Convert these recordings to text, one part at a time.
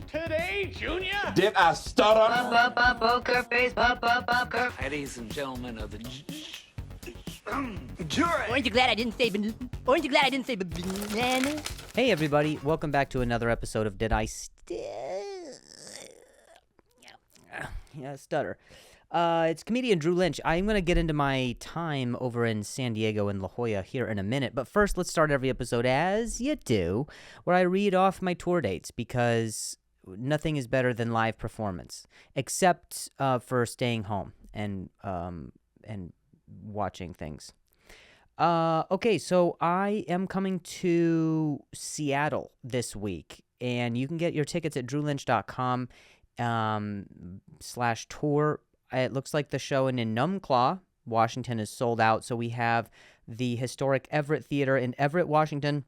Today, Junior? Did I stutter? Poker face, poker. Ladies and gentlemen of the Jury. Aren't you glad I didn't say banana? Hey everybody, welcome back to another episode of Did I Stutter. It's comedian Drew Lynch. I'm going to get into my time over in San Diego and La Jolla here in a minute, but first let's start every episode as you do, where I read off my tour dates because nothing is better than live performance, except for staying home and watching things. Okay, so I am coming to Seattle this week, and you can get your tickets at drewlynch.com /tour. It looks like the show in Enumclaw, Washington is sold out, so we have the historic Everett Theater in Everett, Washington,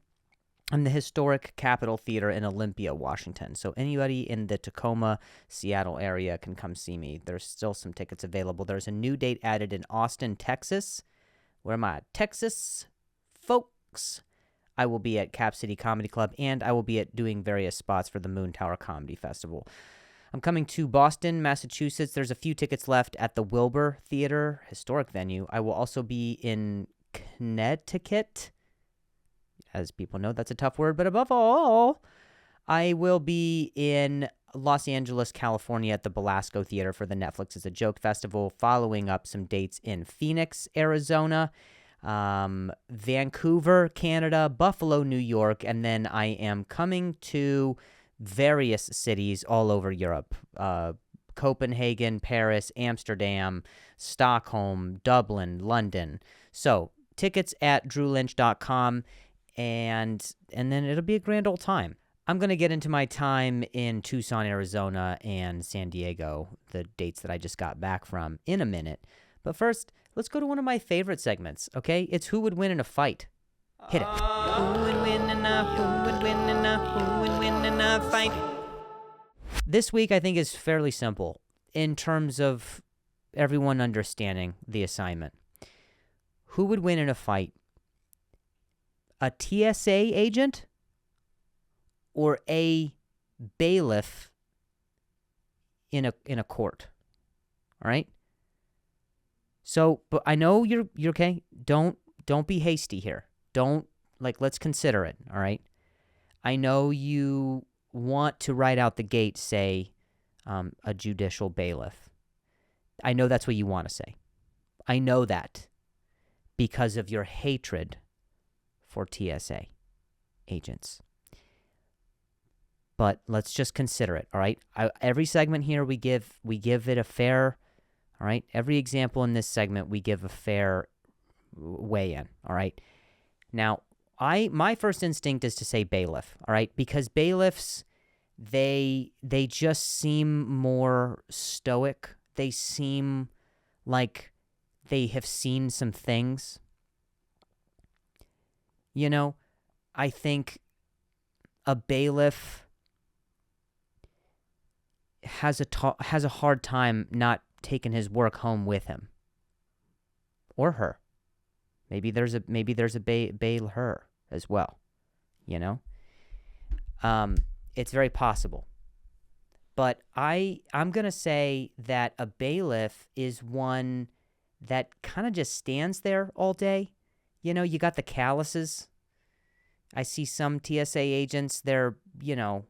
and the historic Capitol Theater in Olympia, Washington. So anybody in the Tacoma, Seattle area can come see me. There's still some tickets available. There's a new date added in Austin, Texas. Where am I? Texas, folks. I will be at Cap City Comedy Club, and I will be at doing various spots for the Moon Tower Comedy Festival. I'm coming to Boston, Massachusetts. There's a few tickets left at the Wilbur Theater, historic venue. I will also be in Connecticut. As people know, that's a tough word. But above all, I will be in Los Angeles, California at the Belasco Theater for the Netflix is a Joke Festival, following up some dates in Phoenix, Arizona, Vancouver, Canada, Buffalo, New York, and then I am coming to various cities all over Europe, Copenhagen, Paris, Amsterdam, Stockholm, Dublin, London. So tickets at drewlynch.com, and then it'll be a grand old time. I'm going to get into my time in Tucson, Arizona, and San Diego, the dates that I just got back from, in a minute. But first, let's go to one of my favorite segments, okay? It's Who Would Win in a Fight. Hit it. Who would win in a fight? This week, I think, is fairly simple in terms of everyone understanding the assignment. Who would win in a fight? A TSA agent or a bailiff in a court? All right? So, but I know you're okay. Don't be hasty here. Let's consider it, all right? I know you want to right out the gate say a judicial bailiff. I know that's what you want to say. I know that because of your hatred for TSA agents. But let's just consider it, all right? Every segment here we give it a fair, all right? Every example in this segment we give a fair weigh in, all right? Now, my first instinct is to say bailiff, all right? Because bailiffs, they just seem more stoic. They seem like they have seen some things. You know, I think a bailiff has a hard time not taking his work home with him or her. Maybe there's a bail her as well, you know? It's very possible. But I'm going to say that a bailiff is one that kind of just stands there all day. You know, you got the calluses. I see some TSA agents, they're, you know,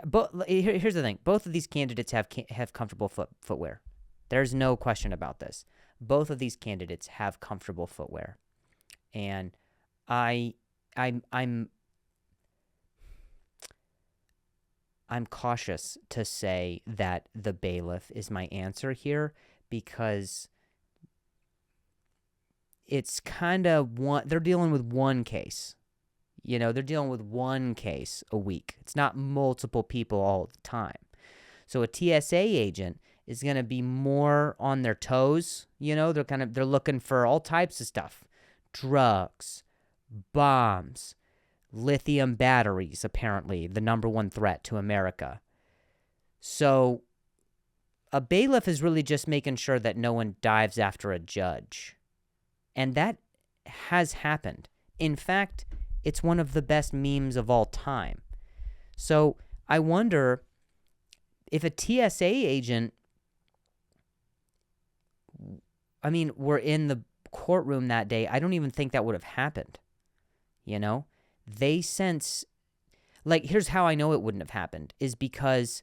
but here's the thing. Both of these candidates have comfortable footwear. There's no question about this. Both of these candidates have comfortable footwear. And I'm cautious to say that the bailiff is my answer here because it's kind of they're dealing with one case. You know, they're dealing with one case a week. It's not multiple people all the time. So a TSA agent is going to be more on their toes. You know, they're looking for all types of stuff. Drugs, bombs, lithium batteries, apparently the number one threat to America. So a bailiff is really just making sure that no one dives after a judge. And that has happened. In fact, it's one of the best memes of all time. So I wonder if a TSA agent, were in the courtroom that day, I don't even think that would have happened. You know? They sense, like, here's how I know it wouldn't have happened, is because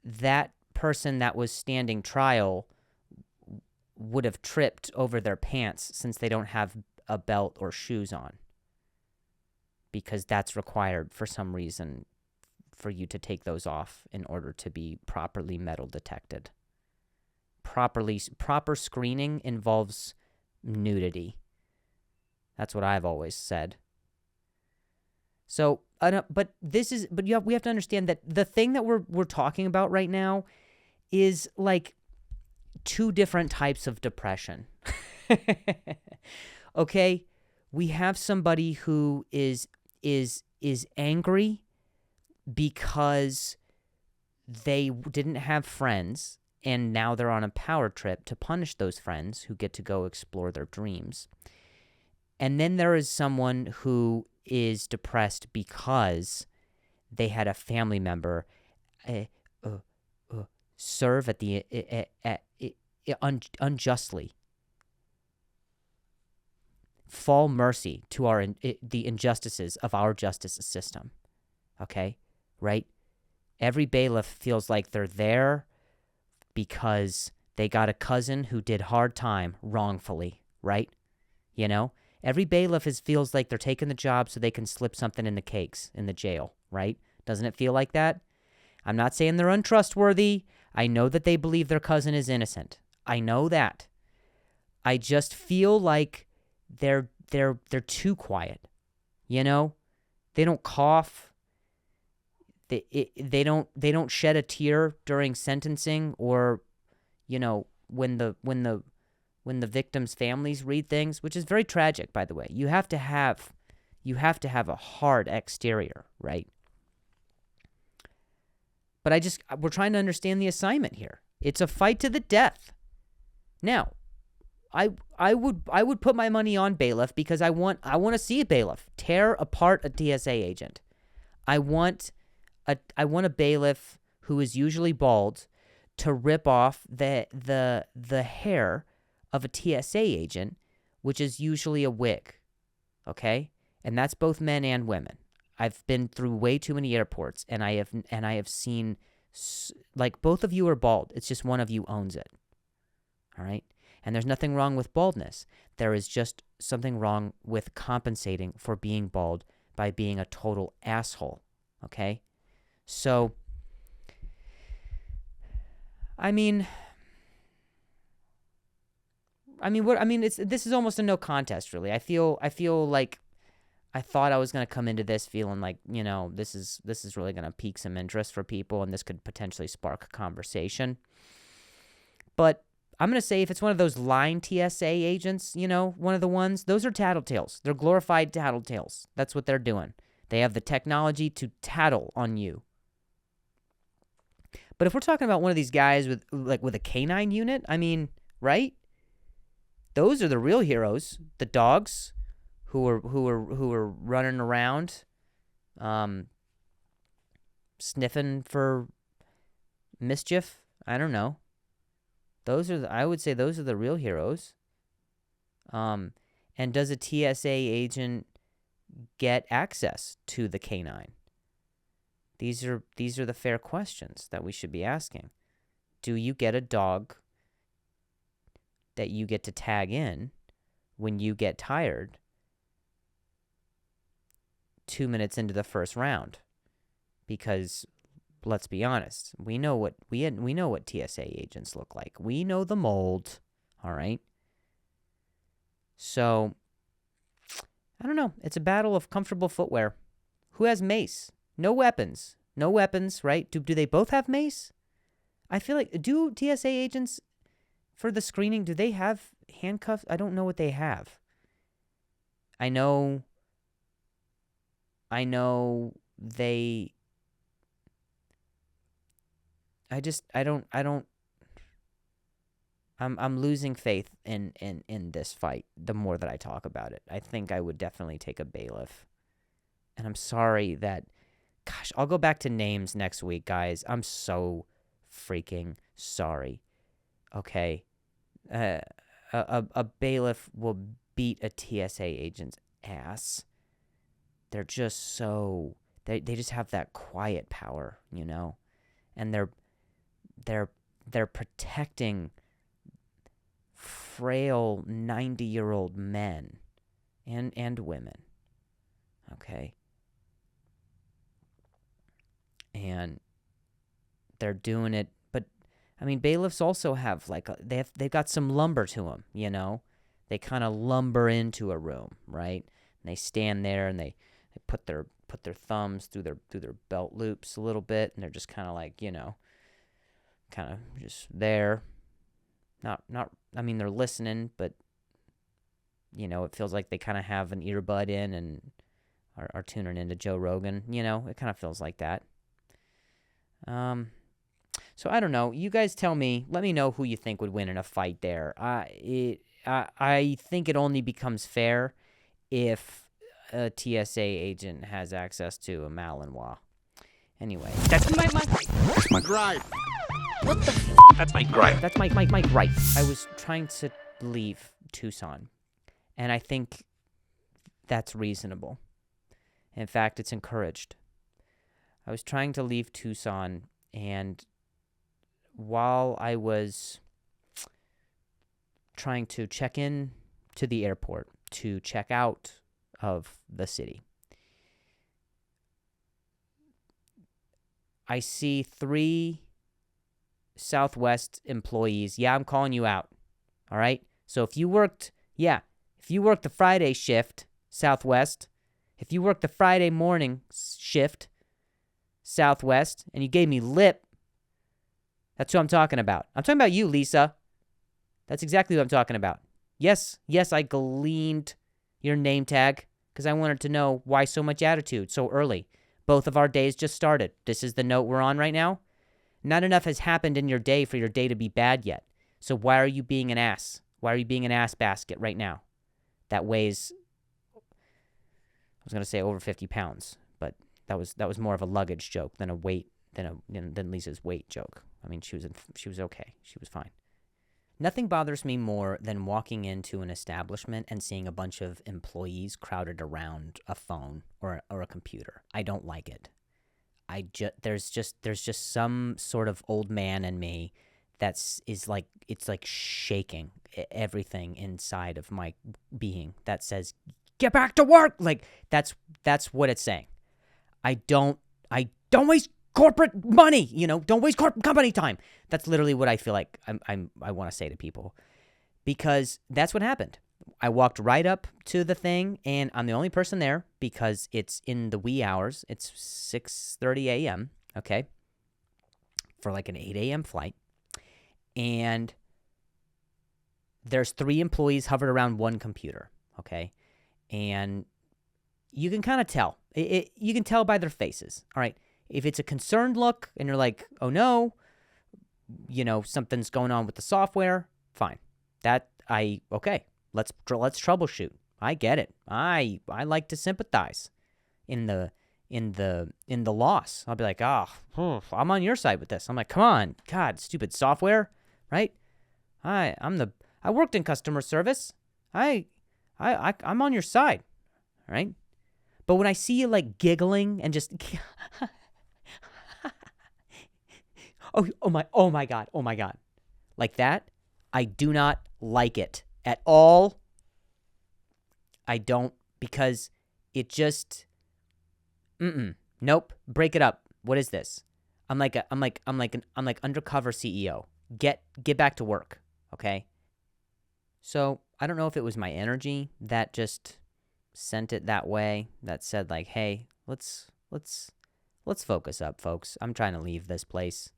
that person that was standing trial would have tripped over their pants since they don't have a belt or shoes on. Because that's required for some reason for you to take those off in order to be properly metal detected. Proper screening involves nudity. That's what I've always said. So, but we have to understand that the thing that we're talking about right now is like two different types of depression. Okay, we have somebody who is angry because they didn't have friends, and now they're on a power trip to punish those friends who get to go explore their dreams. And then there is someone who is depressed because they had a family member serve at the unjustly, fall mercy to the injustices of our justice system. Okay, right? Every bailiff feels like they're there because they got a cousin who did hard time wrongfully, right? You know? Every bailiff feels like they're taking the job so they can slip something in the cakes in the jail, right? Doesn't it feel like that? I'm not saying they're untrustworthy. I know that they believe their cousin is innocent. I know that. I just feel like they're too quiet. You know? They don't cough. They don't shed a tear during sentencing, or, you know, when the victims' families read things, which is very tragic, by the way. You have to have a hard exterior, right? But we're trying to understand the assignment here. It's a fight to the death. Now, I would put my money on bailiff because I want to see a bailiff tear apart a TSA agent. I want a bailiff who is usually bald to rip off the hair of a TSA agent, which is usually a wig, okay? And that's both men and women. I've been through way too many airports, and I have seen, like, both of you are bald. It's just one of you owns it, all right? And there's nothing wrong with baldness. There is just something wrong with compensating for being bald by being a total asshole, okay? So, this is almost a no contest, really. I feel like I thought I was going to come into this feeling like, you know, this is really going to pique some interest for people, and this could potentially spark a conversation. But I'm going to say if it's one of those line TSA agents, you know, one of the ones, those are tattletales. They're glorified tattletales. That's what they're doing. They have the technology to tattle on you. But if we're talking about one of these guys with a canine unit, right? Those are the real heroes. The dogs who are running around, sniffing for mischief. I don't know. I would say those are the real heroes. And does a TSA agent get access to the canine? These are the fair questions that we should be asking. Do you get a dog that you get to tag in when you get tired 2 minutes into the first round? Because let's be honest, we know what TSA agents look like. We know the mold, all right? So, I don't know. It's a battle of comfortable footwear. Who has mace? No weapons. No weapons, right? Do they both have mace? I feel like, do TSA agents, for the screening, do they have handcuffs? I don't know what they have. I know they... I'm losing faith in this fight the more that I talk about it. I think I would definitely take a bailiff. And I'm sorry that Gosh, I'll go back to names next week, guys. I'm so freaking sorry. Okay. A bailiff will beat a TSA agent's ass. They're just so they just have that quiet power, and they're protecting frail 90-year-old men and women. Okay. And they're doing it, but I mean, bailiffs also have they've got some lumber to them, They kind of lumber into a room, right? And they stand there and they put their thumbs through their belt loops a little bit, and they're just kind of like, kind of just there. Not I mean, they're listening, but it feels like they kind of have an earbud in and are tuning into Joe Rogan, It kind of feels like that. So I don't know. You guys tell me. Let me know who you think would win in a fight there. I think it only becomes fair if a TSA agent has access to a Malinois. Anyway, that's my Gripe. What the That's my gripe. That's my gripe. I was trying to leave Tucson, and I think that's reasonable. In fact, it's encouraged. I was trying to leave Tucson, and while I was trying to check in to the airport to check out of the city, I see 3 Southwest employees. Yeah, I'm calling you out. All right? So if you worked the Friday shift, Southwest, if you worked the Friday morning shift, Southwest, and you gave me lip, that's who I'm talking about. I'm talking about you, Lisa. That's exactly what I'm talking about. Yes, I gleaned your name tag because I wanted to know why so much attitude so early. Both of our days just started. This is the note we're on right now. Not enough has happened in your day for your day to be bad yet. So why are you being an ass? Why are you being an ass basket right now? That weighs, I was going to say over 50 pounds, but that was more of a luggage joke than a weight, than Lisa's weight joke. I mean, she was okay. She was fine. Nothing bothers me more than walking into an establishment and seeing a bunch of employees crowded around a phone or a computer. I don't like it. There's just some sort of old man in me it's like shaking everything inside of my being that says, get back to work. Like that's what it's saying. I don't waste corporate money, don't waste corporate company time. That's literally what I feel like I want to say to people, because that's what happened. I walked right up to the thing, and I'm the only person there because it's in the wee hours. It's 6:30 a.m., okay, for like an 8 a.m. flight. And there's 3 employees hovered around one computer, okay? And you can kind of tell. You can tell by their faces, all right? If it's a concerned look and you're like, oh no, something's going on with the software, fine. Okay. Let's troubleshoot. I get it. I like to sympathize in the loss. I'll be like, I'm on your side with this. I'm like, come on, God, stupid software, right? I worked in customer service. I'm on your side, right? But when I see you like giggling and just oh my God, like that, I do not like it at all. I don't, because it just, nope, break it up. What is this? I'm like undercover CEO. Get back to work, okay? So I don't know if it was my energy that just sent it that way, that said like, hey, let's focus up, folks. I'm trying to leave this place.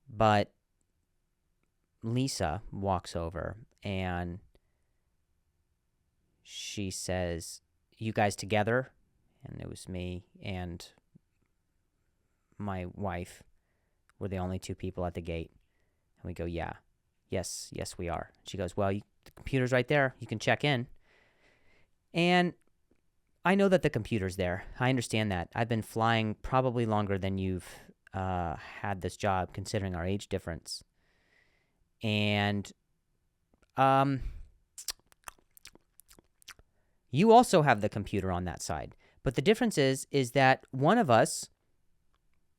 But Lisa walks over and she says, you guys together? And it was me and my wife were the only 2 people at the gate. And we go, yeah, yes, we are. She goes, well, the computer's right there. You can check in. And I know that the computer's there. I understand that. I've been flying probably longer than you've had this job, considering our age difference. And you also have the computer on that side. But the difference is that one of us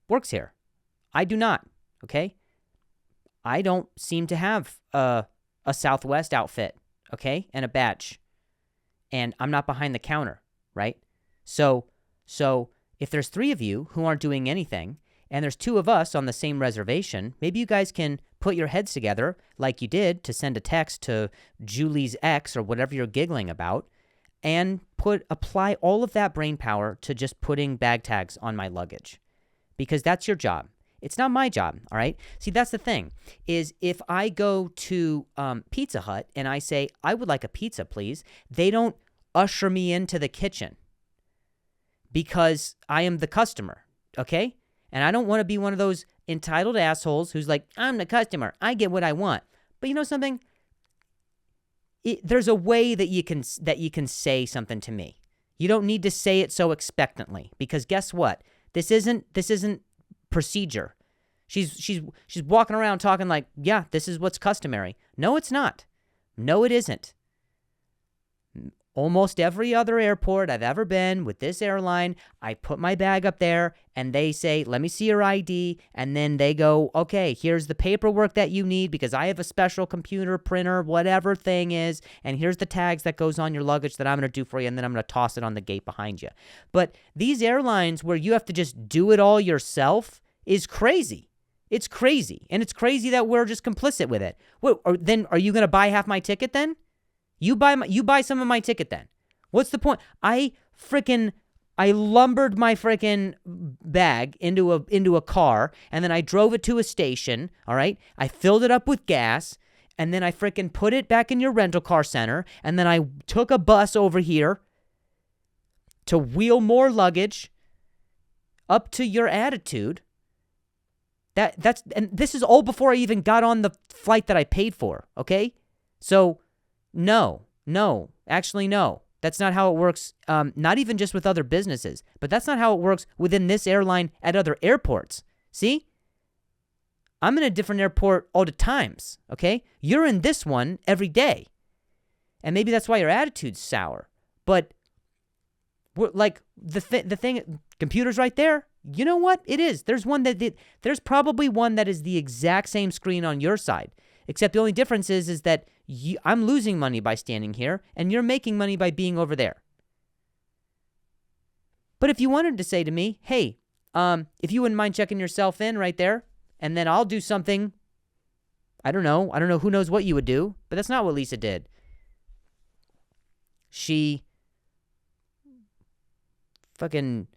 works here. I do not, okay? I don't seem to have a Southwest outfit, okay, and a badge. And I'm not behind the counter, right? So if there's 3 of you who aren't doing anything, and there's 2 of us on the same reservation, maybe you guys can put your heads together like you did to send a text to Julie's ex or whatever you're giggling about, and apply all of that brain power to just putting bag tags on my luggage. Because that's your job. It's not my job, all right? See, that's the thing, is if I go to Pizza Hut and I say, I would like a pizza, please, they don't usher me into the kitchen because I am the customer, okay? And I don't want to be one of those entitled assholes who's like, I'm the customer. I get what I want. But you know something? There's a way that you can say something to me. You don't need to say it so expectantly, because guess what? This isn't procedure. She's walking around talking like, yeah, this is what's customary. No, it's not. No, it isn't. Almost every other airport I've ever been with this airline, I put my bag up there and they say, let me see your ID. And then they go, okay, here's the paperwork that you need because I have a special computer, printer, whatever thing is. And here's the tags that goes on your luggage that I'm going to do for you. And then I'm going to toss it on the gate behind you. But these airlines where you have to just do it all yourself is crazy. It's crazy. And it's crazy that we're just complicit with it. Then are you going to buy half my ticket then? You buy some of my ticket then. What's the point? I lumbered my frickin' bag into a car, and then I drove it to a station, all right? I filled it up with gas, and then I frickin' put it back in your rental car center, and then I took a bus over here to wheel more luggage up to your attitude. And this is all before I even got on the flight that I paid for, okay? So no, actually no. That's not how it works, not even just with other businesses, but that's not how it works within this airline at other airports. See? I'm in a different airport all the times, okay? You're in this one every day. And maybe that's why your attitude's sour. But we're like the thing, computer's right there. You know what? It is. There's there's probably one that is the exact same screen on your side. Except the only difference is that I'm losing money by standing here, and you're making money by being over there. But if you wanted to say to me, hey, if you wouldn't mind checking yourself in right there, and then I'll do something, I don't know, who knows what you would do, but that's not what Lisa did. She fucking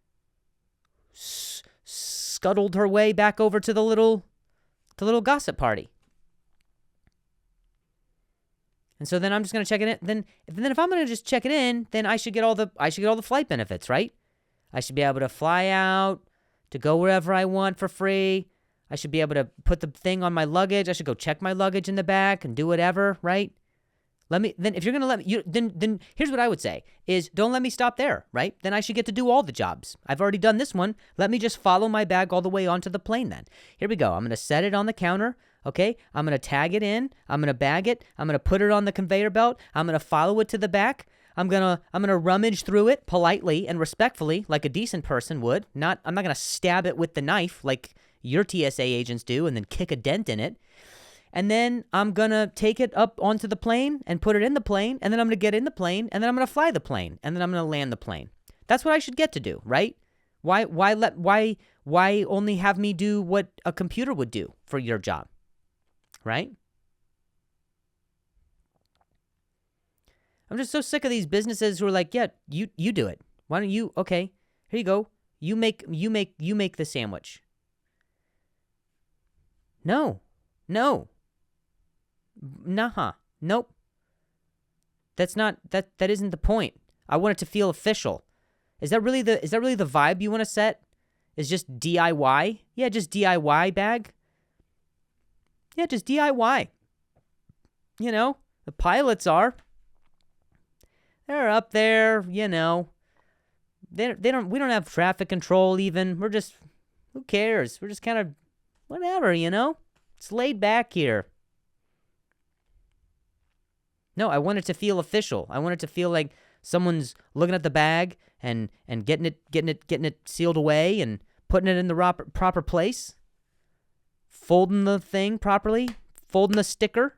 scuttled her way back over to the little gossip party. And so then I'm just going to check it in. Then if I'm going to just check it in, then I should get all the flight benefits, right? I should be able to fly out, to go wherever I want for free. I should be able to put the thing on my luggage. I should go check my luggage in the back and do whatever, right? If you're going to let me, then here's what I would say is don't let me stop there, right? Then I should get to do all the jobs. I've already done this one. Let me just follow my bag all the way onto the plane then. Here we go. I'm going to set it on the counter. Okay, I'm going to tag it in. I'm going to bag it. I'm going to put it on the conveyor belt. I'm going to follow it to the back. I'm going to rummage through it politely and respectfully like a decent person would. I'm not going to stab it with the knife like your TSA agents do and then kick a dent in it. And then I'm going to take it up onto the plane and put it in the plane, and then I'm going to get in the plane, and then I'm going to fly the plane, and then I'm going to land the plane. That's what I should get to do, right? Why only have me do what a computer would do for your job? Right? I'm just so sick of these businesses who are like, yeah, you do it. Why don't you? Okay, here you go. You make the sandwich. No. Nah. Nope. That isn't the point. I want it to feel official. Is that really the vibe you want to set? Is just DIY? Yeah, just DIY bag. Yeah, just DIY. You know, the pilots are. They're up there, you know, we don't have traffic control even. We're just, who cares? We're just kind of, whatever, you know? It's laid back here. No, I want it to feel official. I want it to feel like someone's looking at the bag and getting it sealed away and putting it in the proper place. Folding the thing properly. Folding the sticker.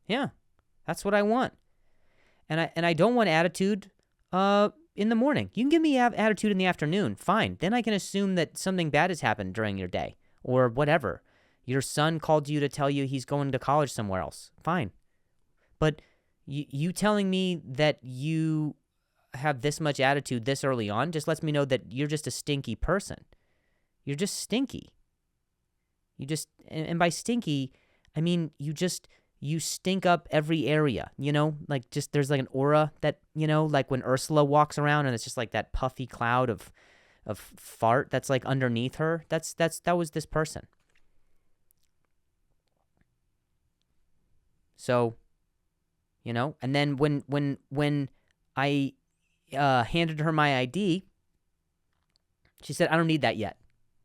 Yeah, that's what I want. And I don't want attitude in the morning. You can give me attitude in the afternoon. Fine. Then I can assume that something bad has happened during your day or whatever. Your son called you to tell you he's going to college somewhere else. Fine. But you telling me that you have this much attitude this early on just lets me know that you're just a stinky person. You're just stinky. You just, and by stinky, I mean you stink up every area, you know? Like just there's like an aura that, you know, like when Ursula walks around and it's just like that puffy cloud of fart that's like underneath her. That was this person. So, you know, and then when I handed her my ID, she said, I don't need that yet.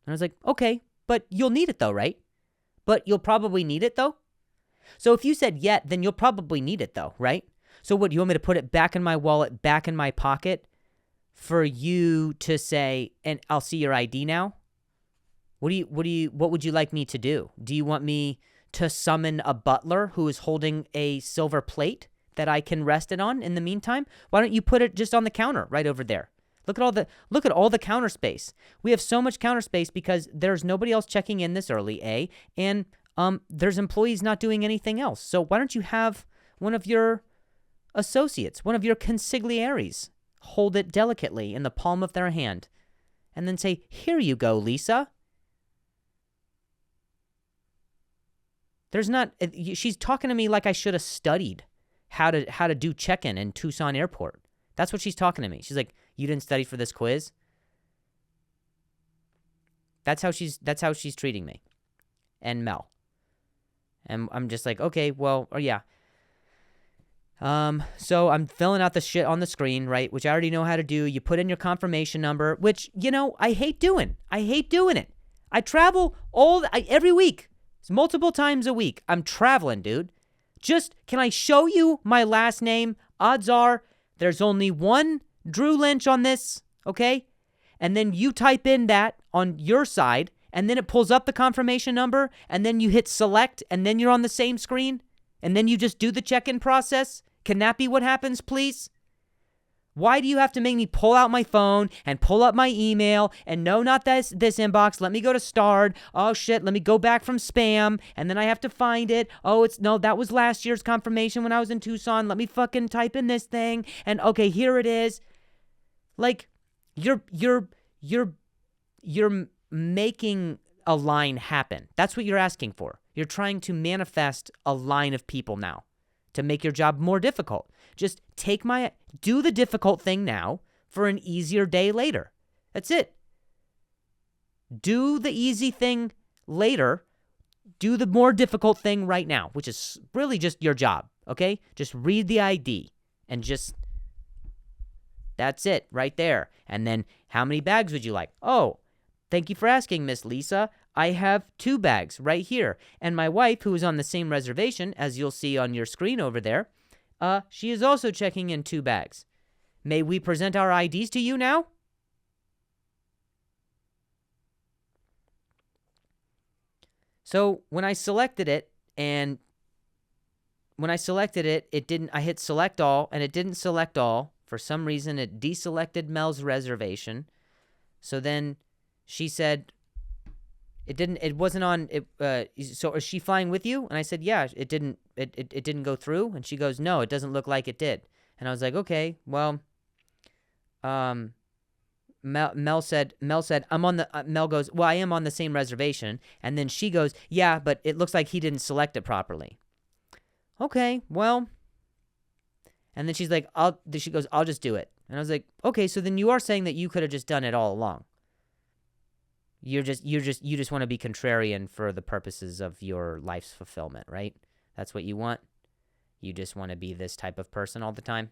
And I was like, okay, but you'll need it though, right? But you'll probably need it though? So if you said yet, then you'll probably need it though, right? So what, you want me to put it back in my wallet, back in my pocket for you to say, and I'll see your ID now? What would you like me to do? Do you want me to summon a butler who is holding a silver plate that I can rest it on in the meantime? Why don't you put it just on the counter right over there? Look at all the counter space. We have so much counter space because there's nobody else checking in this early, and there's employees not doing anything else. So why don't you have one of your associates, one of your consiglieres, hold it delicately in the palm of their hand and then say, here you go, Lisa. She's talking to me like I should have studied how to do check-in in Tucson airport. That's what she's talking to me. She's like, you didn't study for this quiz? That's how she's treating me. And Mel. And I'm just like, okay, well, or yeah. So I'm filling out the shit on the screen, right? Which I already know how to do. You put in your confirmation number, which, you know, I hate doing it. I travel every week. It's multiple times a week. I'm traveling, dude. Just, can I show you my last name? Odds are there's only one Drew Lynch on this, okay? And then you type in that on your side, and then it pulls up the confirmation number, and then you hit select, and then you're on the same screen, and then you just do the check-in process. Can that be what happens, please? Why do you have to make me pull out my phone and pull up my email and no, not this inbox. Let me go to starred. Oh shit, let me go back from spam and then I have to find it. Oh, that was last year's confirmation when I was in Tucson. Let me fucking type in this thing and okay, here it is. Like you're making a line happen. That's what you're asking for. You're trying to manifest a line of people now to make your job more difficult. Just do the difficult thing now for an easier day later. That's it. Do the easy thing later. Do the more difficult thing right now, which is really just your job, okay? Just read the ID and that's it right there. And then how many bags would you like? Oh, thank you for asking, Miss Lisa. I have 2 bags right here. And my wife, who is on the same reservation, as you'll see on your screen over there, she is also checking in 2 bags. May we present our IDs to you now? So when I selected it, it didn't, I hit select all, and it didn't select all. For some reason, it deselected Mel's reservation. So then she said, it wasn't on, so is she flying with you? And I said, yeah, it didn't go through. And she goes, no, it doesn't look like it did. And I was like, okay, well, Mel said, Mel goes, well, I am on the same reservation. And then she goes, yeah, but it looks like he didn't select it properly. Okay, well, and then she's like, she goes, I'll just do it. And I was like, okay, so then you are saying that you could have just done it all along. You just want to be contrarian for the purposes of your life's fulfillment, right? That's what you want. You just want to be this type of person all the time.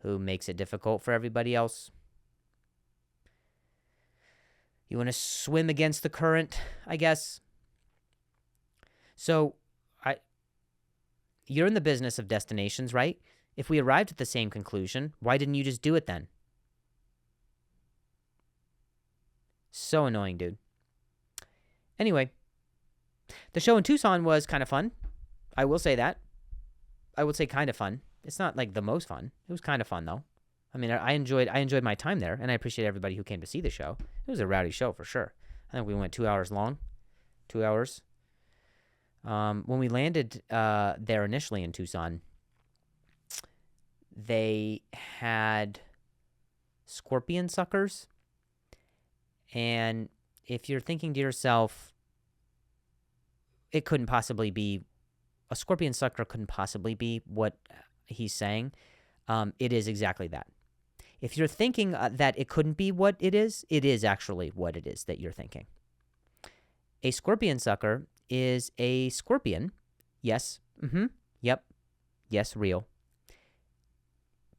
who makes it difficult for everybody else. You want to swim against the current, I guess. So, you're in the business of destinations, right? If we arrived at the same conclusion, why didn't you just do it then? So annoying, dude. Anyway, the show in Tucson was kind of fun. I will say that. I would say kind of fun. It's not like the most fun. It was kind of fun though. I mean, I enjoyed my time there, and I appreciate everybody who came to see the show. It was a rowdy show for sure. I think we went 2 hours long. 2 hours. When we landed there initially in Tucson, they had scorpion suckers. And if you're thinking to yourself, it couldn't possibly be, a scorpion sucker couldn't possibly be what he's saying, it is exactly that. If you're thinking that it couldn't be what it is actually what it is that you're thinking. A scorpion sucker is a scorpion. Yes. Yep. Yes, real.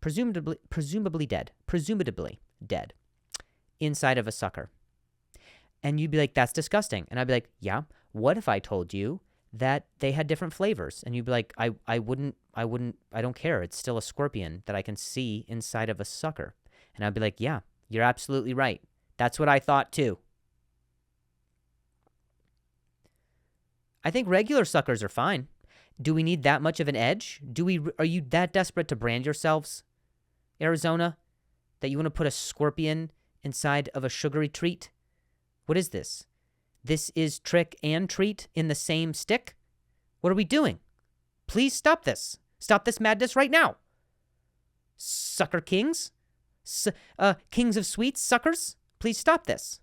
Presumably dead. Inside of a sucker. And you'd be like, that's disgusting. And I'd be like, yeah. What if I told you that they had different flavors? And you'd be like, I don't care. It's still a scorpion that I can see inside of a sucker. And I'd be like, yeah, you're absolutely right. That's what I thought too. I think regular suckers are fine. Do we need that much of an edge? Are you that desperate to brand yourselves, Arizona, that you want to put a scorpion inside of a sugary treat? What is this? This is trick and treat in the same stick? What are we doing? Please stop this. Stop this madness right now. Sucker kings? Kings of sweets, suckers? Please stop this.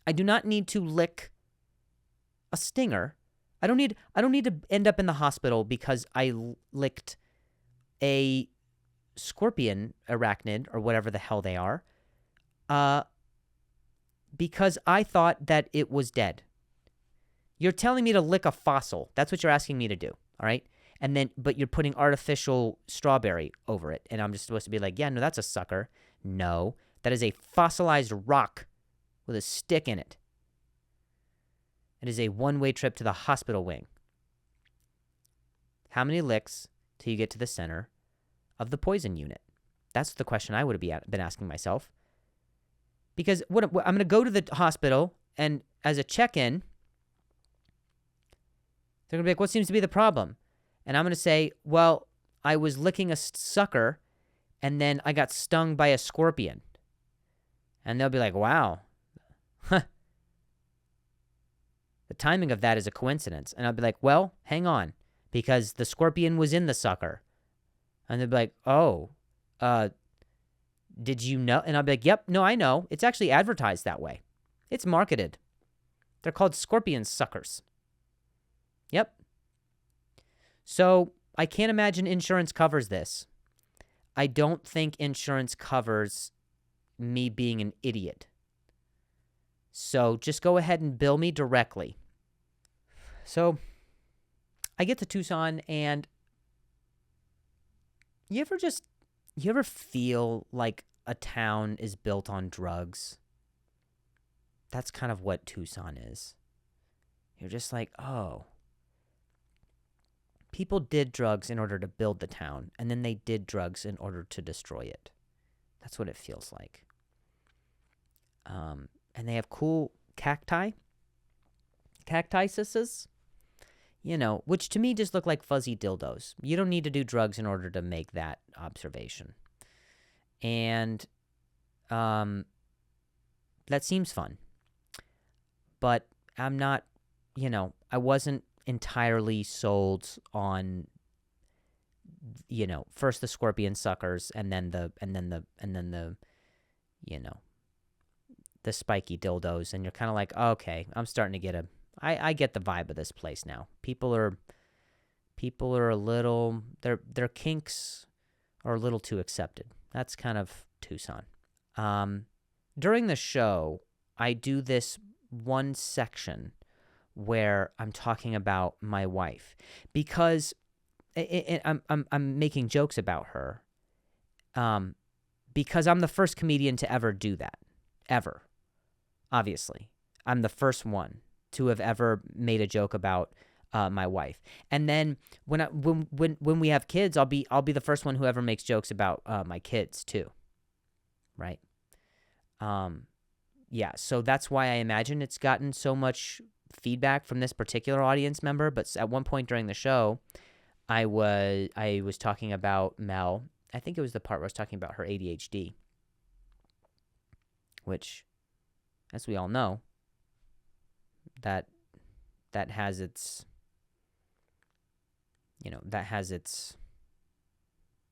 I do not need to lick a stinger. I don't need to end up in the hospital because I licked a scorpion arachnid or whatever the hell they are. Because I thought that it was dead. You're telling me to lick a fossil. That's what you're asking me to do, all right? But you're putting artificial strawberry over it, and I'm just supposed to be like, yeah, no, that's a sucker. No, that is a fossilized rock with a stick in it. It is a one-way trip to the hospital wing. How many licks till you get to the center of the poison unit? That's the question I would have been asking myself. Because I'm going to go to the hospital, and as a check-in, they're going to be like, what seems to be the problem? And I'm going to say, well, I was licking a sucker, and then I got stung by a scorpion. And they'll be like, wow. Huh. The timing of that is a coincidence. And I'll be like, well, hang on, because the scorpion was in the sucker. And they'll be like, oh, did you know? And I'll be like, yep, no, I know. It's actually advertised that way. It's marketed. They're called scorpion suckers. Yep. So I can't imagine insurance covers this. I don't think insurance covers me being an idiot. So just go ahead and bill me directly. So I get to Tucson, and you ever feel like a town is built on drugs? That's kind of what Tucson is. You're just like, oh, people did drugs in order to build the town, and then they did drugs in order to destroy it. That's what it feels like. And they have cool cactuses, which to me just look like fuzzy dildos. You don't need to do drugs in order to make that observation. And that seems fun. But I'm not, I wasn't entirely sold on, first the scorpion suckers and then the the spiky dildos, and you're kind of like, okay, I'm starting to get I get the vibe of this place now. People are a little, their kinks are a little too accepted. That's kind of Tucson. During the show, I do this one section where I'm talking about my wife because I'm making jokes about her, because I'm the first comedian to ever do that, ever. Obviously, I'm the first one to have ever made a joke about my wife. And then when we have kids, I'll be the first one who ever makes jokes about my kids too, right? Yeah, so that's why I imagine it's gotten so much feedback from this particular audience member. But at one point during the show, I was talking about Mel. I think it was the part where I was talking about her ADHD, which, as we all know, that has its,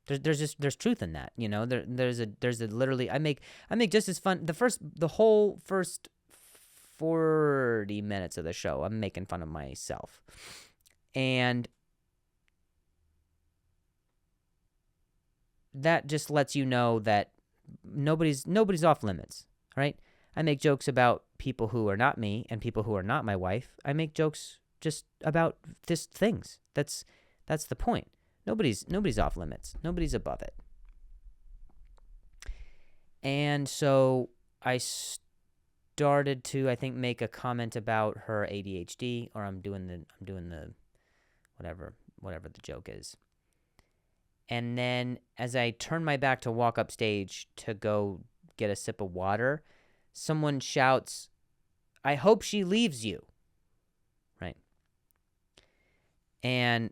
there's truth in that, there's a literally, I make just as fun, the whole first 40 minutes of the show, I'm making fun of myself. And that just lets you know that nobody's off limits, right? I make jokes about people who are not me and people who are not my wife. I make jokes just about this things. That's the point. Nobody's off limits. Nobody's above it. And so I started to, I think, make a comment about her ADHD, or I'm doing the whatever the joke is. And then as I turn my back to walk upstage to go get a sip of water, someone shouts, "I hope she leaves you." Right? And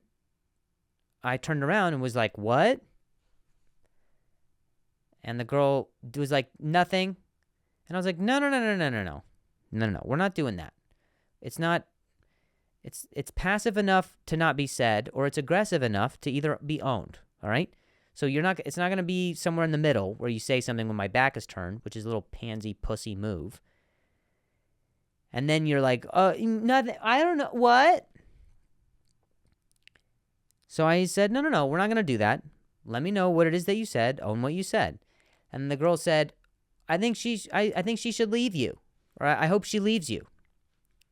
I turned around and was like, "What?" And the girl was like, "Nothing." And I was like, No. We're not doing that. It's not, it's passive enough to not be said, or it's aggressive enough to either be owned. All right? So it's not going to be somewhere in the middle where you say something when my back is turned, which is a little pansy pussy move. And then you're like, "Oh, nothing. I don't know. What?" So I said, no, we're not going to do that. Let me know what it is that you said. Own what you said. And the girl said, I think she should leave you. Or I hope she leaves you.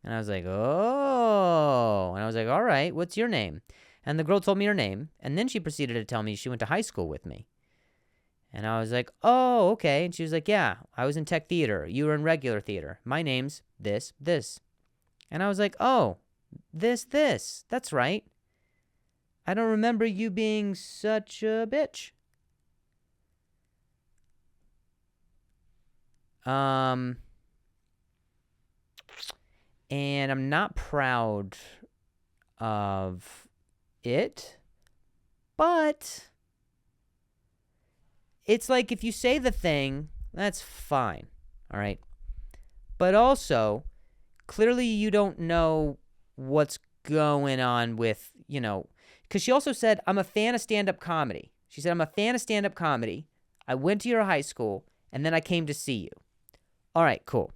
And I was like, oh. And I was like, all right, what's your name? And the girl told me her name. And then she proceeded to tell me she went to high school with me. And I was like, oh, okay. And she was like, yeah, I was in tech theater. You were in regular theater. My name's this. And I was like, oh, this. That's right. I don't remember you being such a bitch. And I'm not proud of it, but it's like if you say the thing, that's fine, all right? But also, clearly you don't know what's going on with, because she also said, I'm a fan of stand-up comedy. She said, I'm a fan of stand-up comedy. I went to your high school, and then I came to see you. All right, cool.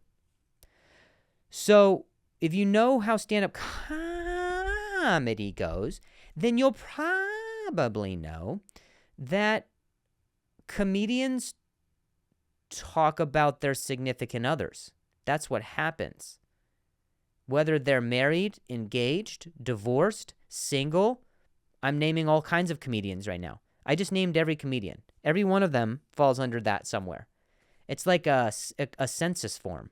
So if you know how stand-up comedy goes, then you'll probably know that comedians talk about their significant others. That's what happens. Whether they're married, engaged, divorced, single, I'm naming all kinds of comedians right now. I just named every comedian. Every one of them falls under that somewhere. It's like a census form.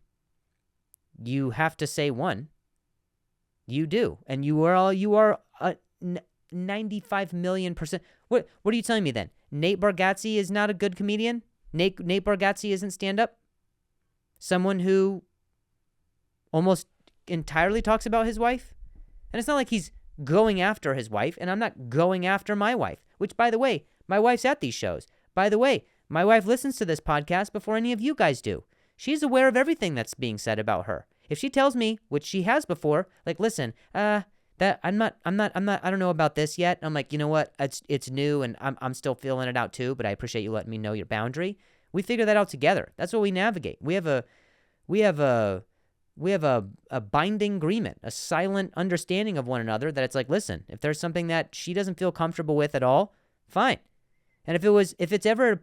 You have to say one. You do. And you are 95 million %. What are you telling me then? Nate Bargatze is not a good comedian? Nate Bargatze isn't stand-up? Someone who almost entirely talks about his wife? And it's not like he's going after his wife, and I'm not going after my wife, which, by the way, my wife's at these shows. By the way, my wife listens to this podcast before any of you guys do. She's aware of everything that's being said about her. If she tells me, which she has before, like, listen, I don't know about this yet. I'm like, you know what? It's new, and I'm still feeling it out too. But I appreciate you letting me know your boundary. We figure that out together. That's what we navigate. We have a binding agreement, a silent understanding of one another that it's like, listen, if there's something that she doesn't feel comfortable with at all, fine. And if it's ever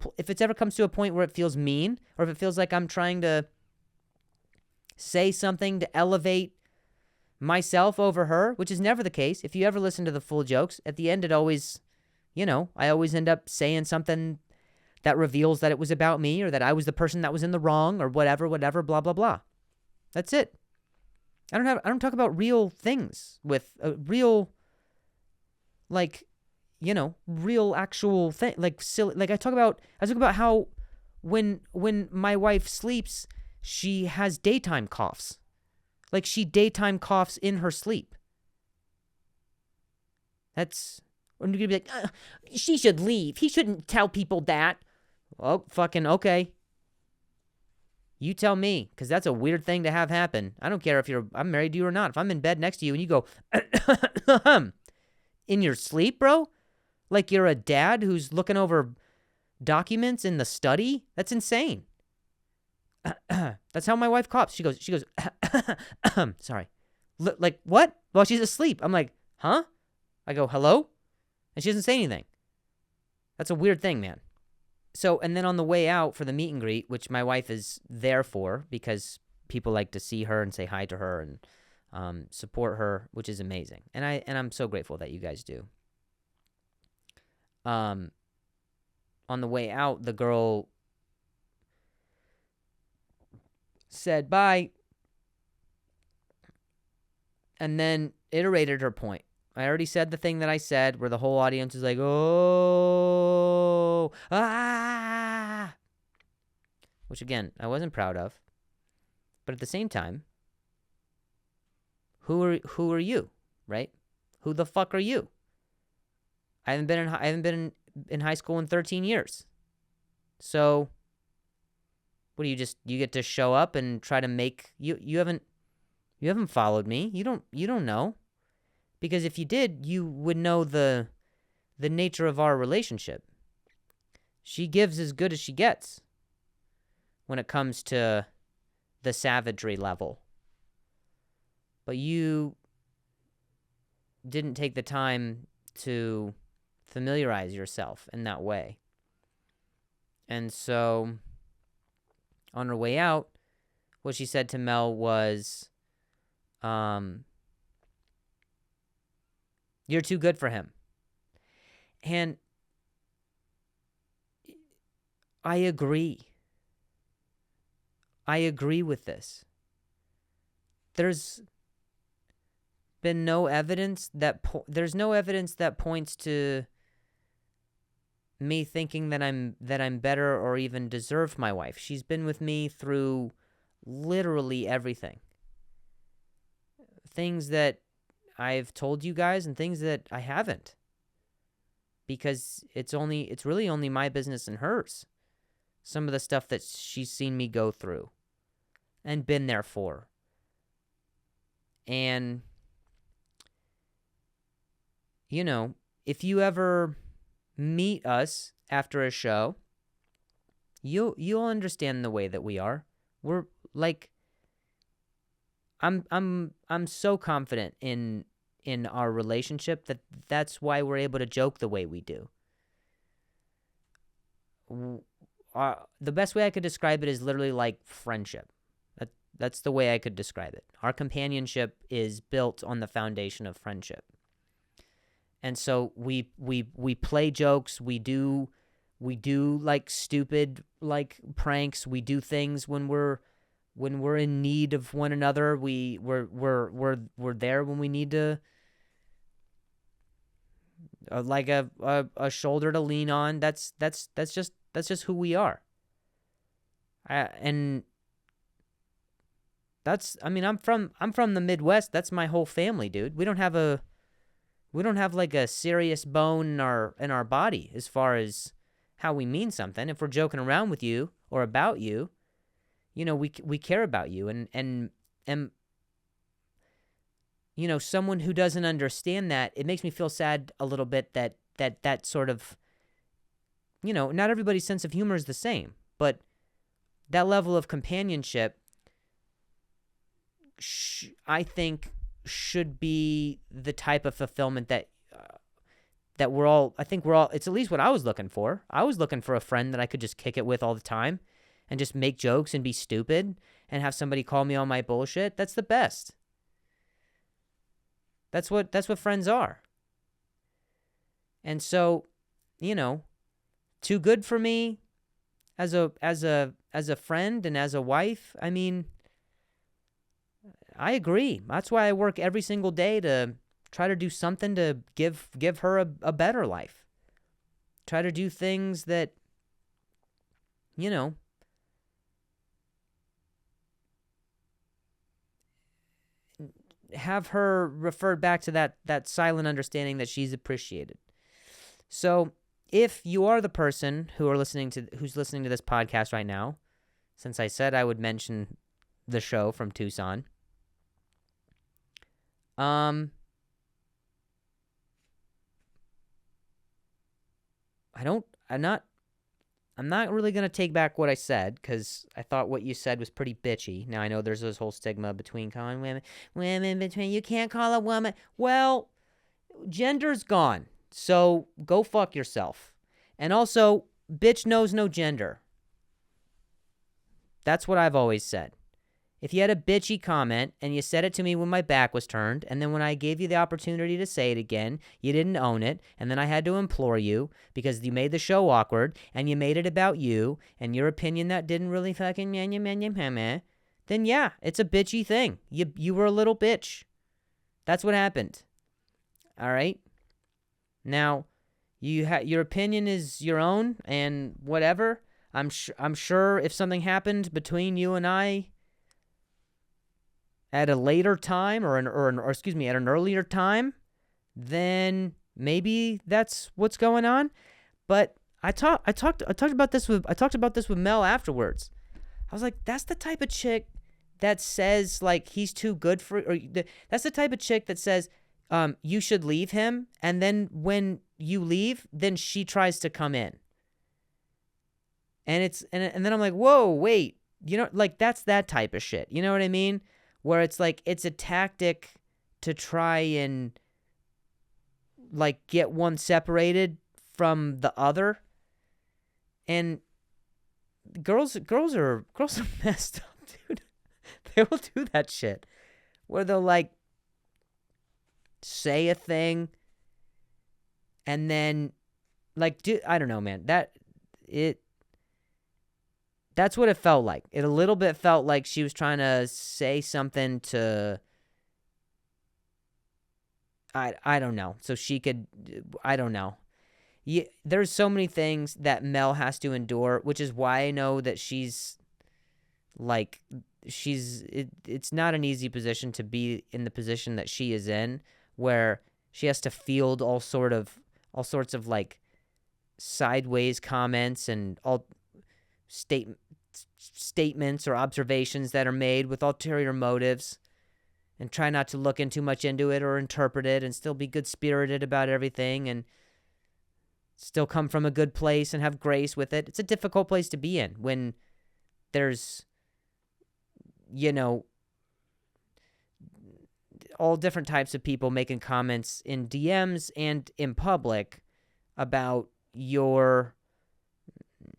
comes to a point where it feels mean, or if it feels like I'm trying to say something to elevate myself over her, which is never the case. If you ever listen to the full jokes, at the end it always, I always end up saying something that reveals that it was about me or that I was the person that was in the wrong or whatever, blah, blah, blah. That's it. I don't talk about real things with real, like, real actual thing, like silly. Like I talk about how when my wife sleeps, she has daytime coughs. Like she daytime coughs in her sleep. That's, or you're gonna be like, she should leave. He shouldn't tell people that. Oh, fucking okay. You tell me, because that's a weird thing to have happen. I don't care if I'm married to you or not. If I'm in bed next to you and you go, in your sleep, bro? Like you're a dad who's looking over documents in the study? That's insane. That's how my wife coughs. She goes, sorry. Like, what? Well, she's asleep. I'm like, huh? I go, hello? And she doesn't say anything. That's a weird thing, man. So, and then on the way out for the meet and greet, which my wife is there for because people like to see her and say hi to her and support her, which is amazing. And I'm so grateful that you guys do. On the way out, the girl said bye and then iterated her point. I already said the thing that I said where the whole audience is like, oh, ah, which again, I wasn't proud of. But at the same time, who are you, right? Who the fuck are you? I haven't been in high school in 13 years. So what do you get to show up and try to make you haven't followed me. You don't know. Because if you did, you would know the nature of our relationship. She gives as good as she gets when it comes to the savagery level. But you didn't take the time to familiarize yourself in that way. And so on her way out, what she said to Mel was, you're too good for him. And I agree. I agree with this. There's been no evidence that points to me thinking that I'm better or even deserve my wife. She's been with me through literally everything. Things that I've told you guys and things that I haven't. Because it's really only my business and hers. Some of the stuff that she's seen me go through and been there for. And if you ever meet us after a show, you'll understand the way that we are. We're like, I'm so confident in our relationship that's why we're able to joke the way we do. The best way I could describe it is literally like friendship. That's the way I could describe it. Our companionship is built on the foundation of friendship. And so we play jokes, we do like stupid like pranks, we do things when we're in need of one another. We're there when we need to, like a shoulder to lean on. That's just who we are. And I'm from the Midwest. That's my whole family, dude. We don't have like a serious bone in our body as far as how we mean something. If we're joking around with you or about you, we care about you, and someone who doesn't understand that, it makes me feel sad a little bit that sort of, not everybody's sense of humor is the same, but that level of companionship, I think, should be the type of fulfillment that it's at least what I was looking for. I was looking for a friend that I could just kick it with all the time and just make jokes and be stupid and have somebody call me on my bullshit. That's the best. That's what friends are. And so, too good for me. as a friend and as a wife, I mean, I agree. That's why I work every single day to try to do something to give her a better life. Try to do things that, you know, have her referred back to that silent understanding that she's appreciated. So if you are the person who's listening to this podcast right now, since I said I would mention the show from Tucson, I'm not really going to take back what I said, because I thought what you said was pretty bitchy. Now, I know there's this whole stigma between calling women between, you can't call a woman. Well, gender's gone, so go fuck yourself. And also, bitch knows no gender. That's what I've always said. If you had a bitchy comment and you said it to me when my back was turned, and then when I gave you the opportunity to say it again, you didn't own it, and then I had to implore you because you made the show awkward, and you made it about you, and your opinion that didn't really fucking then yeah, it's a bitchy thing. You were a little bitch. That's what happened. All right? Now, your opinion is your own, and whatever. I'm sure if something happened between you and I at a later time, or at an earlier time, then maybe that's what's going on. But I talked about this with Mel afterwards. I was like, that's the type of chick that says like he's too good for, that's the type of chick that says you should leave him, and then when you leave, then she tries to come in. And then I'm like, whoa, wait, like that's that type of shit. You know what I mean? Where it's like, it's a tactic to try and like get one separated from the other. And girls are messed up, dude. They will do that shit where they'll like say a thing and then like, dude, I don't know, man. That's what it felt like. It a little bit felt like she was trying to say something to, I don't know. So she could, I don't know. There's so many things that Mel has to endure, which is why I know that she's like, it's not an easy position to be in the position that she is in, where she has to field all sorts of like sideways comments and all statements or observations that are made with ulterior motives, and try not to look in too much into it or interpret it, and still be good-spirited about everything, and still come from a good place and have grace with it. It's a difficult place to be in when there's, all different types of people making comments in DMs and in public about your,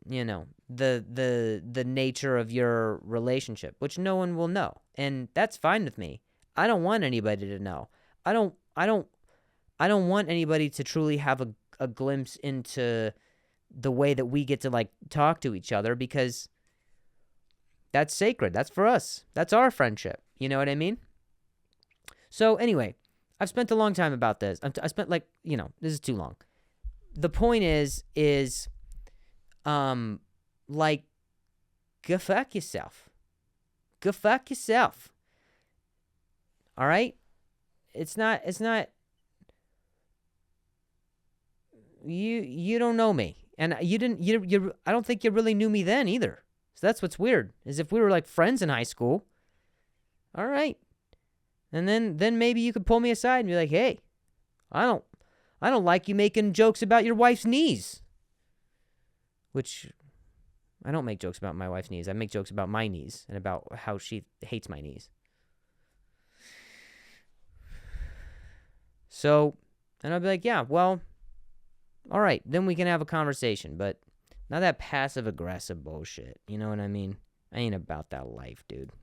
the nature of your relationship, which no one will know. And that's fine with me. I don't want anybody to know. I don't want anybody to truly have a glimpse into the way that we get to like talk to each other, because that's sacred. That's for us. That's our friendship. You know what I mean? So anyway, I've spent a long time about this. I spent like, this is too long. The point is, like, go fuck yourself. Go fuck yourself. All right? It's not, you don't know me. And I don't think you really knew me then either. So that's what's weird, is if we were like friends in high school, all right. And then maybe you could pull me aside and be like, hey, I don't like you making jokes about your wife's knees. Which, I don't make jokes about my wife's knees. I make jokes about my knees and about how she hates my knees. So, and I'll be like, yeah, well, all right, then we can have a conversation. But not that passive-aggressive bullshit. You know what I mean? I ain't about that life, dude.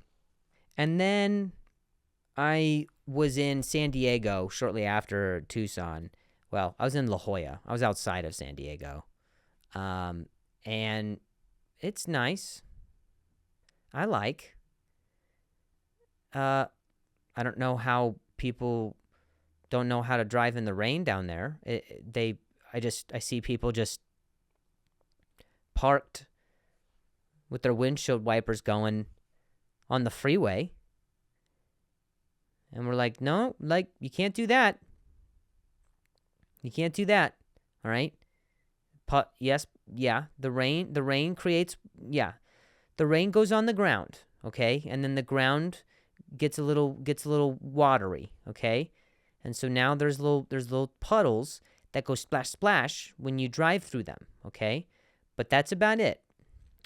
And then I was in San Diego shortly after Tucson. Well, I was in La Jolla. I was outside of San Diego. And it's nice. I like. I don't know how people don't know how to drive in the rain down there. I see people just parked with their windshield wipers going on the freeway. And we're like, no, like, you can't do that. You can't do that. All right? The rain creates, the rain goes on the ground, okay? And then the ground gets a little watery, okay? And so now there's little puddles that go splash splash when you drive through them, okay? But that's about it.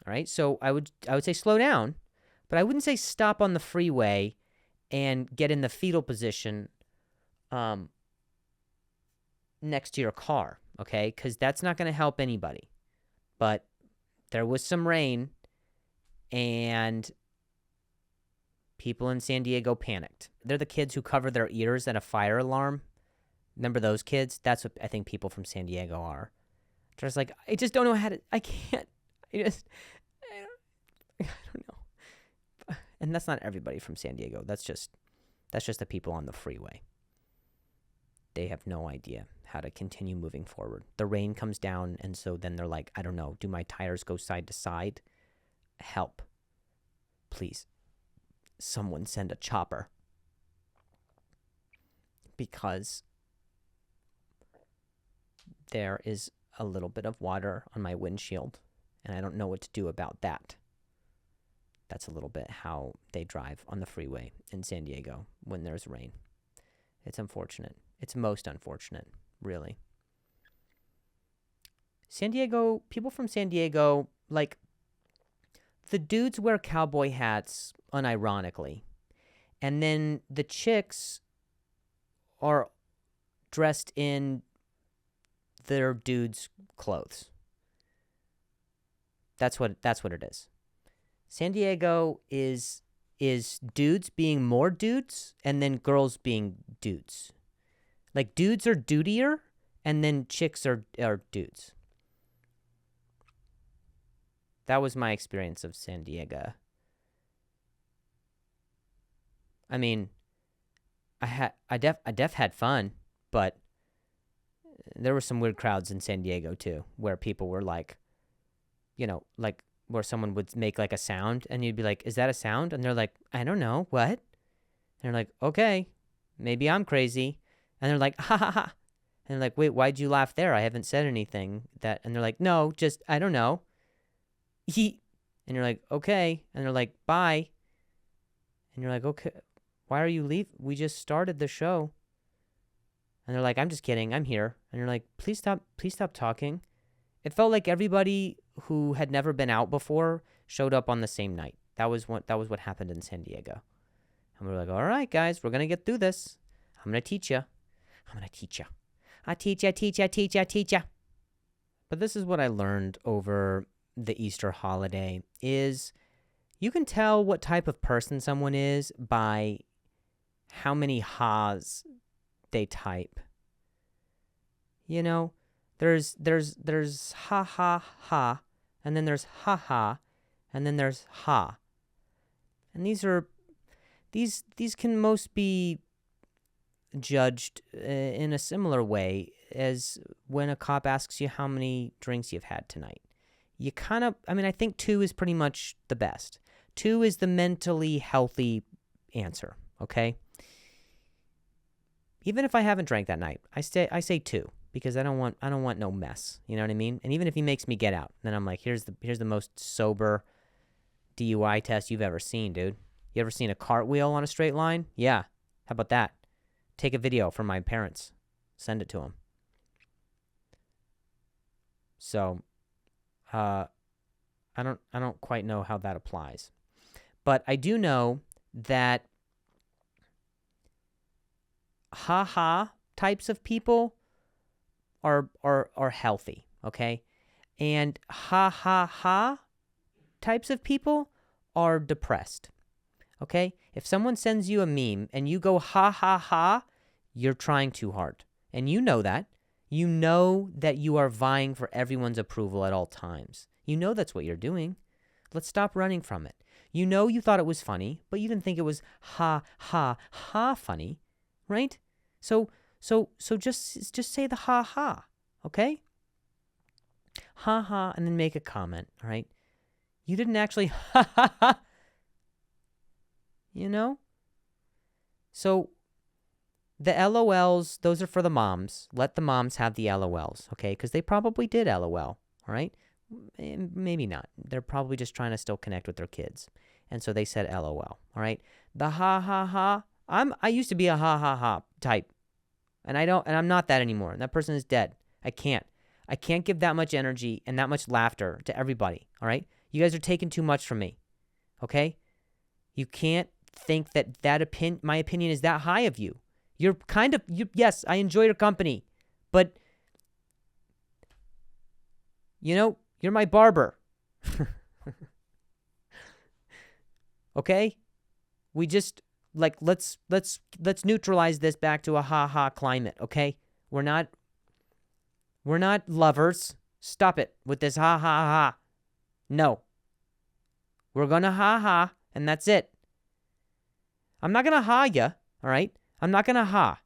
All right? So I would say slow down, but I wouldn't say stop on the freeway and get in the fetal position next to your car, okay? Because that's not going to help anybody. But there was some rain, and people in San Diego panicked. They're the kids who cover their ears at a fire alarm. Remember those kids? That's what I think people from San Diego are. They're just like, I just don't know how to, I can't, I don't know. And that's not everybody from San Diego. That's just the people on the freeway. They have no idea how to continue moving forward. The rain comes down, and so then they're like, I don't know, do my tires go side to side? Help. Please. Someone send a chopper. Because there is a little bit of water on my windshield, and I don't know what to do about that. That's a little bit how they drive on the freeway in San Diego when there's rain. It's unfortunate. It's most unfortunate, really. San Diego, people from San Diego, like, the dudes wear cowboy hats unironically, and then the chicks are dressed in their dudes' clothes. That's what it is. San Diego is dudes being more dudes and then girls being dudes. Like, dudes are dudier and then chicks are dudes. That was my experience of San Diego. I mean, I def had fun, but there were some weird crowds in San Diego too, where people were like, you know, like where someone would make like a sound and you'd be like, is that a sound? And they're like, I don't know, what? And they're like, okay, maybe I'm crazy. And they're like, ha ha ha. And they're like, wait, why'd you laugh there? I haven't said anything that. And they're like, no, just, I don't know. And you're like, okay. And they're like, bye. And you're like, okay, why are you leaving? We just started the show. And they're like, I'm just kidding. I'm here. And you're like, please stop talking. It felt like everybody who had never been out before showed up on the same night. That was what happened in San Diego. And we were like, all right, guys, we're going to get through this. I'm going to teach you. I teach you. But this is what I learned over the Easter holiday is you can tell what type of person someone is by how many ha's they type. You know, there's ha ha ha, and then there's ha ha, and then there's ha. And these can most be judged in a similar way as when a cop asks you how many drinks you've had tonight. You kind of, I think 2 is pretty much the best. 2 is the mentally healthy answer, okay? Even if I haven't drank that night, I say 2 because I don't want no mess. You know what I mean? And even if he makes me get out, then I'm like, here's the most sober DUI test you've ever seen, dude. You ever seen a cartwheel on a straight line? Yeah. How about that? Take a video from my parents. Send it to them. So, I don't quite know how that applies. But I do know that ha-ha types of people are healthy, okay? And ha-ha-ha types of people are depressed, okay? If someone sends you a meme and you go ha-ha-ha, you're trying too hard. And you know that. You know that you are vying for everyone's approval at all times. You know that's what you're doing. Let's stop running from it. You know you thought it was funny, but you didn't think it was ha ha ha funny, right? So just say the ha ha, okay? Ha ha, and then make a comment, all right? You didn't actually ha ha ha, you know? So the LOLs, those are for the moms. Let the moms have the LOLs, okay? Because they probably did LOL, all right? Maybe not. They're probably just trying to still connect with their kids. And so they said LOL, all right? The ha ha ha, I used to be a ha ha ha type. And I'm not that anymore. And that person is dead. I can't give that much energy and that much laughter to everybody, all right? You guys are taking too much from me, okay? You can't think that my opinion is that high of you. You're yes, I enjoy your company, but, you're my barber. Okay? We just, let's neutralize this back to a ha-ha climate, okay? We're not lovers. Stop it with this ha-ha-ha. No. We're gonna ha-ha, and that's it. I'm not gonna ha ya, all right? I'm not gonna ha,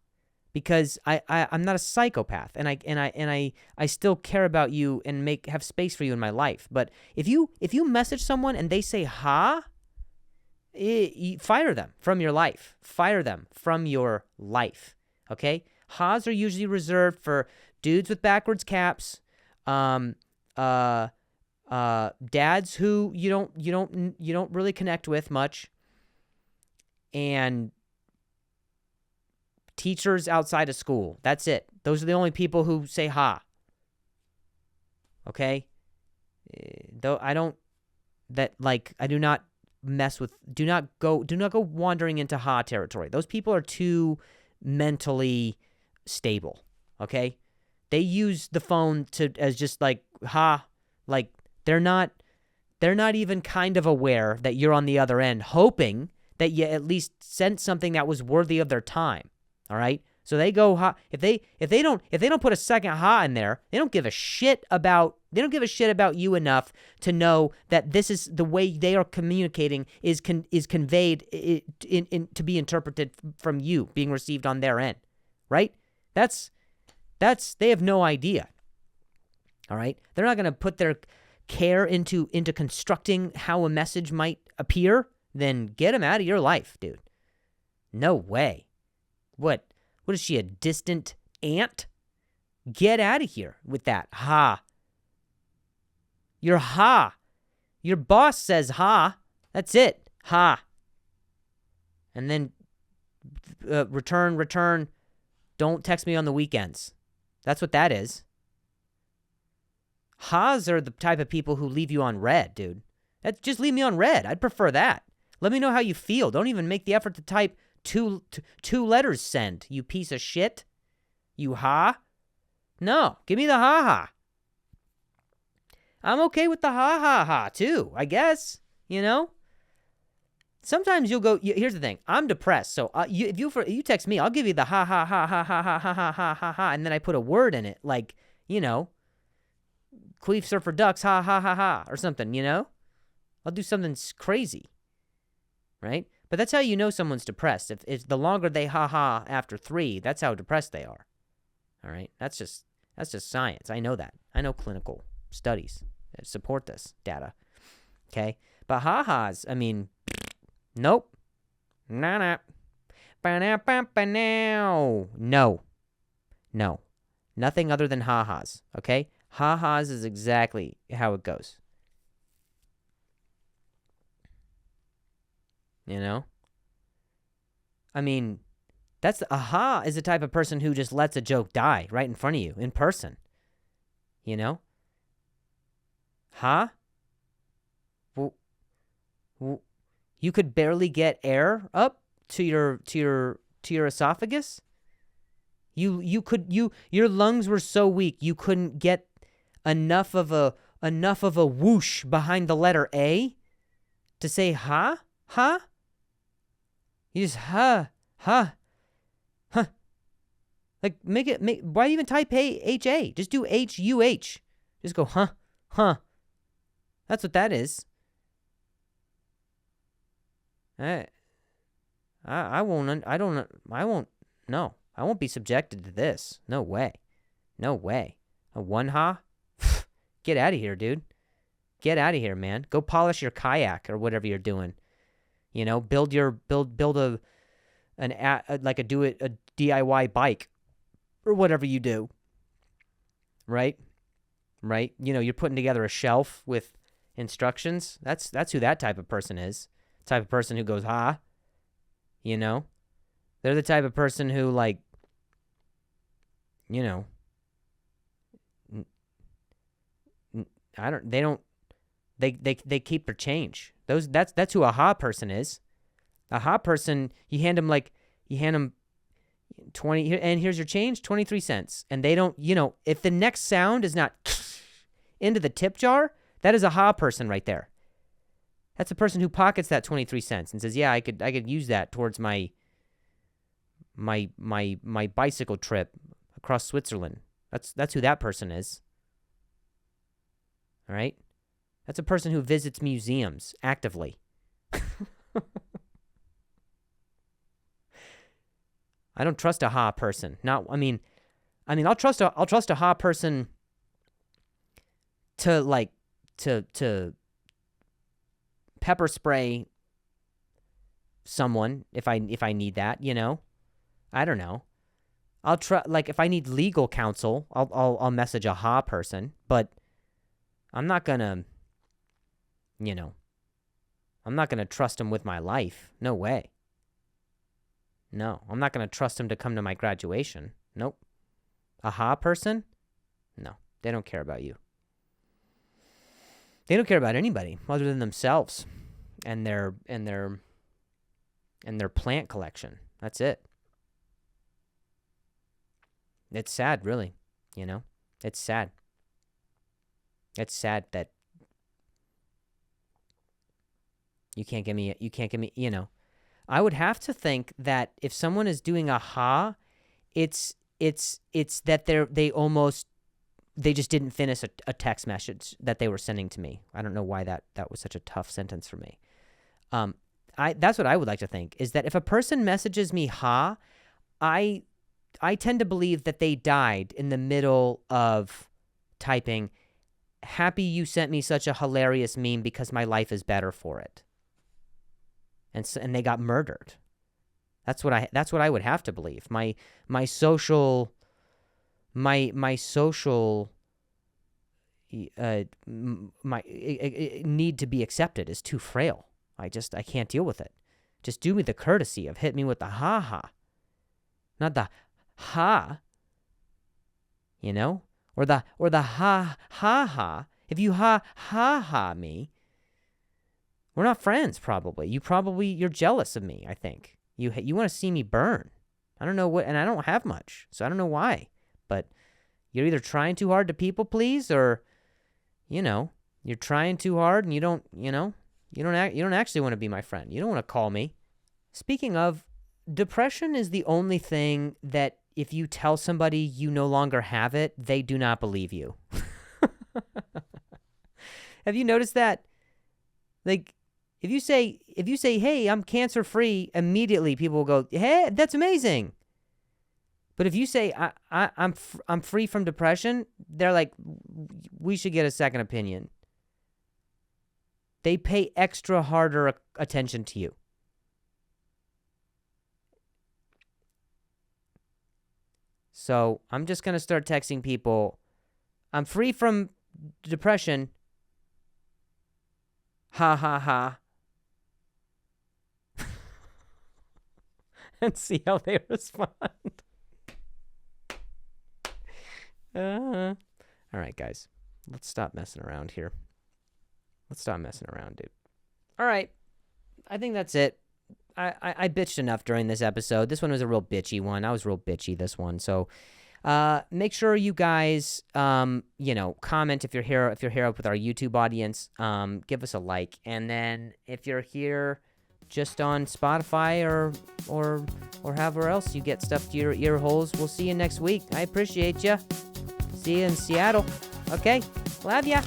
because I'm not a psychopath, and I still care about you and have space for you in my life. But if you message someone and they say ha, fire them from your life. Fire them from your life. Okay? Ha's are usually reserved for dudes with backwards caps, dads who you don't really connect with much, and teachers outside of school. That's it. Those are the only people who say ha. Okay? I do not mess with, do not go wandering into ha territory. Those people are too mentally stable. Okay? They use the phone as just ha, they're not even kind of aware that you're on the other end, hoping that you at least sent something that was worthy of their time. All right? So they go ha. If they don't put a second ha in there, they don't give a shit about you enough to know that this is the way they are communicating is conveyed to be interpreted from you being received on their end. Right? That's they have no idea. All right? They're not going to put their care into constructing how a message might appear. Then get them out of your life, dude. No way. What is she, a distant aunt? Get out of here with that ha. Your ha. Your boss says ha. That's it. Ha. And then return. Don't text me on the weekends. That's what that is. Ha's are the type of people who leave you on red, dude. Just leave me on red. I'd prefer that. Let me know how you feel. Don't even make the effort to type two letters send, you piece of shit. You ha? No, give me the ha-ha. I'm okay with the ha-ha-ha, too, I guess. Sometimes you'll go, here's the thing. I'm depressed, so if you text me, I'll give you the ha-ha-ha-ha-ha-ha-ha-ha-ha-ha, and then I put a word in it, queef surfer ducks, ha-ha-ha-ha, or something, I'll do something crazy. Right? But that's how you know someone's depressed. If the longer they ha-ha after 3, that's how depressed they are. All right? That's just science. I know that. I know clinical studies that support this data. Okay? But ha-has, nope. Nah. No. Nothing other than ha-has. Okay? Ha-has is exactly how it goes. That's aha is the type of person who just lets a joke die right in front of you in person. Huh? Well, you could barely get air up to your esophagus. Your lungs were so weak you couldn't get enough of a whoosh behind the letter A to say huh? Huh? You just huh. Why do you even type H-A? Just do H-U-H. Just go huh. That's what that is. I won't. I don't. I won't. No, I won't be subjected to this. No way. No way. A 1-ha? Get out of here, dude. Get out of here, man. Go polish your kayak or whatever you're doing. You know, build a DIY bike or whatever you do. Right? Right? You know, you're putting together a shelf with instructions. That's who that type of person is. Type of person who goes, ha. You know? They're the type of person who, like, you know, they keep their change. That's who a ha person is. A ha person, you hand them 20, and here's your change, 23 cents. And they don't, you know, if the next sound is not into the tip jar, that is a ha person right there. That's a person who pockets that 23 cents and says, yeah, I could use that towards my bicycle trip across Switzerland. That's who that person is. All right? That's a person who visits museums actively. I don't trust a ha person. I'll trust a ha person to pepper spray someone if I need that, you know? I don't know. I'll try, like, if I need legal counsel, I'll message a ha person, but I'm not gonna, you know, I'm not gonna trust him with my life. No way. No, I'm not gonna trust him to come to my graduation. Nope. A ha person? No, they don't care about you. They don't care about anybody other than themselves and their plant collection. That's it. It's sad, really, you know? It's sad. It's sad that you can't give me, you know. I would have to think that if someone is doing a ha, it's that they just didn't finish a text message that they were sending to me. I don't know why that was such a tough sentence for me. That's what I would like to think, is that if a person messages me ha, I tend to believe that they died in the middle of typing, happy you sent me such a hilarious meme because my life is better for it. And they got murdered. That's what I would have to believe. My social need to be accepted is too frail. I can't deal with it. Just do me the courtesy of hit me with the ha ha. Not the ha. You know? Or the ha ha ha. If you ha ha ha me, we're not friends probably. You're jealous of me, I think. You want to see me burn. I don't know what, and I don't have much, so I don't know why. But you're either trying too hard to people please, or, you know, you're trying too hard and you don't actually want to be my friend. You don't want to call me. Speaking of, depression is the only thing that if you tell somebody you no longer have it, they do not believe you. Have you noticed that? Like, if you say, hey, I'm cancer free, immediately people will go, hey, that's amazing. But if you say I'm free from depression, they're like, we should get a second opinion. They pay extra harder attention to you. So I'm just going to start texting people, I'm free from depression. Ha ha ha. And see how they respond. All right, guys. Let's stop messing around here. Let's stop messing around, dude. All right. I think that's it. I bitched enough during this episode. This one was a real bitchy one. I was real bitchy this one. So make sure you guys, comment if you're here with our YouTube audience. Give us a like. And then if you're here just on Spotify or however else you get stuff to your ear holes, we'll see you next week. I appreciate you. See you in Seattle. Okay. Love ya.